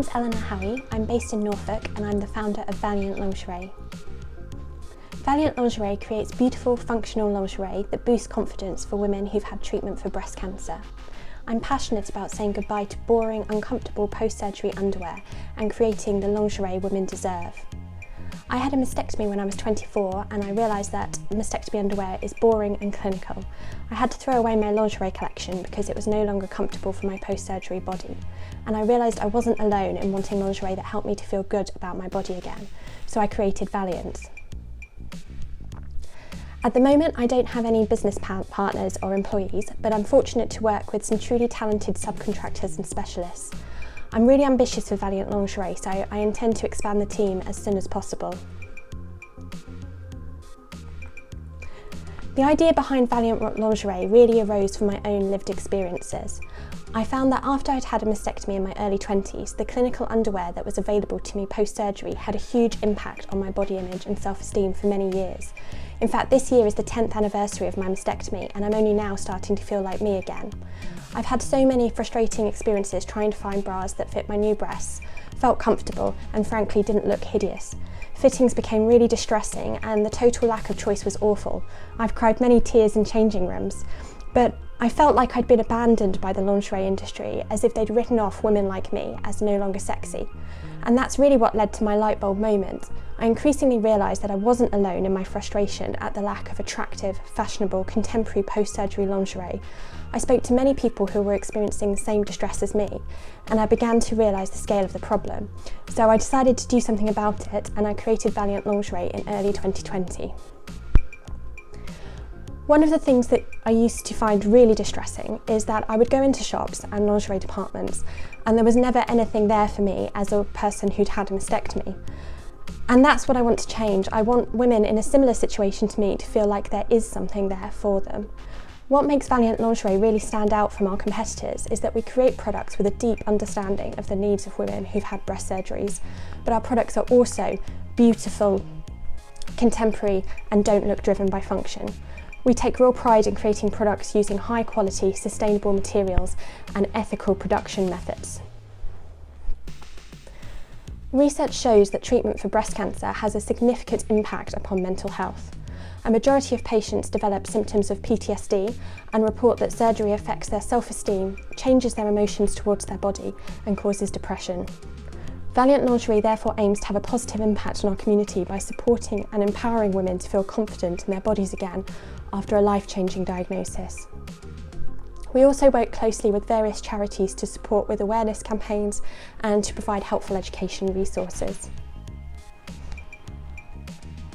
name's Eleanor. I'm based in Norfolk and I'm the founder of Valiant Lingerie. Valiant Lingerie creates beautiful, functional lingerie that boosts confidence for women who've had treatment for breast cancer. I'm passionate about saying goodbye to boring, uncomfortable post-surgery underwear and creating the lingerie women deserve. I had a mastectomy when I was 24 and I realised that mastectomy underwear is boring and clinical. I had to throw away my lingerie collection because it was no longer comfortable for my post-surgery body. And I realised I wasn't alone in wanting lingerie that helped me to feel good about my body again. So I created Valiant. At the moment, I don't have any business partners or employees, but I'm fortunate to work with some truly talented subcontractors and specialists. I'm really ambitious for Valiant Lingerie, so I intend to expand the team as soon as possible. The idea behind Valiant Lingerie really arose from my own lived experiences. I found that after I'd had a mastectomy in my early 20s, the clinical underwear that was available to me post-surgery had a huge impact on my body image and self-esteem for many years. In fact, this year is the 10th anniversary of my mastectomy and I'm only now starting to feel like me again. I've had so many frustrating experiences trying to find bras that fit my new breasts, felt comfortable and frankly didn't look hideous. Fittings became really distressing and the total lack of choice was awful. I've cried many tears in changing rooms, but I felt like I'd been abandoned by the lingerie industry, as if they'd written off women like me as no longer sexy. And that's really what led to my light bulb moment. I increasingly realised that I wasn't alone in my frustration at the lack of attractive, fashionable, contemporary post-surgery lingerie. I spoke to many people who were experiencing the same distress as me, and I began to realise the scale of the problem. So I decided to do something about it, and I created Valiant Lingerie in early 2020. One of the things that I used to find really distressing is that I would go into shops and lingerie departments and there was never anything there for me as a person who'd had a mastectomy. And that's what I want to change. I want women in a similar situation to me to feel like there is something there for them. What makes Valiant Lingerie really stand out from our competitors is that we create products with a deep understanding of the needs of women who've had breast surgeries, but our products are also beautiful, contemporary, and don't look driven by function. We take real pride in creating products using high quality, sustainable materials and ethical production methods. Research shows that treatment for breast cancer has a significant impact upon mental health. A majority of patients develop symptoms of PTSD and report that surgery affects their self-esteem, changes their emotions towards their body and causes depression. Valiant Lingerie therefore aims to have a positive impact on our community by supporting and empowering women to feel confident in their bodies again after a life-changing diagnosis. We also work closely with various charities to support with awareness campaigns and to provide helpful education resources.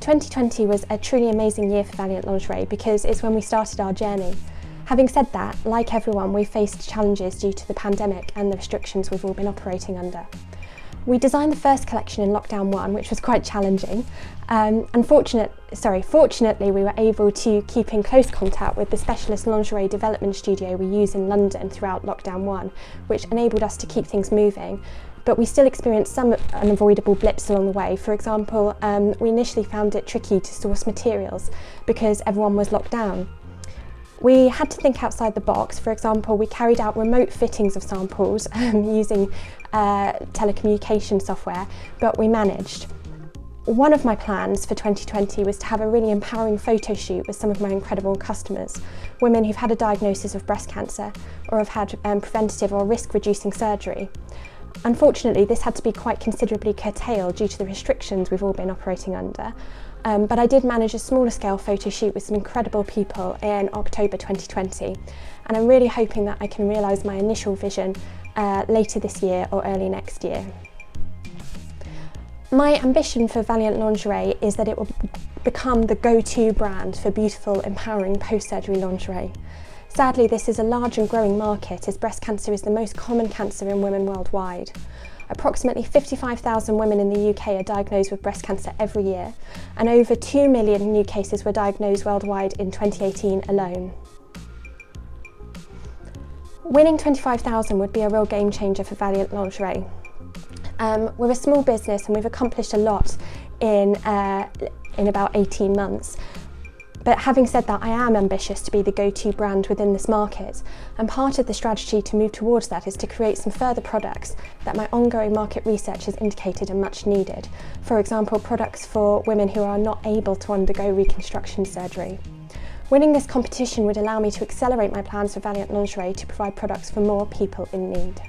2020 was a truly amazing year for Valiant Lingerie because it's when we started our journey. Having said that, like everyone, we faced challenges due to the pandemic and the restrictions we've all been operating under. We designed the first collection in lockdown 1, which was quite challenging. Fortunately, we were able to keep in close contact with the specialist lingerie development studio we use in London throughout lockdown 1, which enabled us to keep things moving. But we still experienced some unavoidable blips along the way. For example, we initially found it tricky to source materials because everyone was locked down. We had to think outside the box. For example, we carried out remote fittings of samples using telecommunication software, but we managed. One of my plans for 2020 was to have a really empowering photo shoot with some of my incredible customers, women who've had a diagnosis of breast cancer or have had preventative or risk-reducing surgery. Unfortunately, this had to be quite considerably curtailed due to the restrictions we've all been operating under. But I did manage a smaller scale photo shoot with some incredible people in October 2020, and I'm really hoping that I can realise my initial vision later this year or early next year. My ambition for Valiant Lingerie is that it will become the go-to brand for beautiful, empowering post-surgery lingerie. Sadly, this is a large and growing market as breast cancer is the most common cancer in women worldwide. Approximately 55,000 women in the UK are diagnosed with breast cancer every year, and over 2 million new cases were diagnosed worldwide in 2018 alone. Winning 25,000 would be a real game changer for Valiant Lingerie. We're a small business and we've accomplished a lot in about 18 months. But having said that, I am ambitious to be the go-to brand within this market, and part of the strategy to move towards that is to create some further products that my ongoing market research has indicated are much needed. For example, products for women who are not able to undergo reconstruction surgery. Winning this competition would allow me to accelerate my plans for Valiant Lingerie to provide products for more people in need.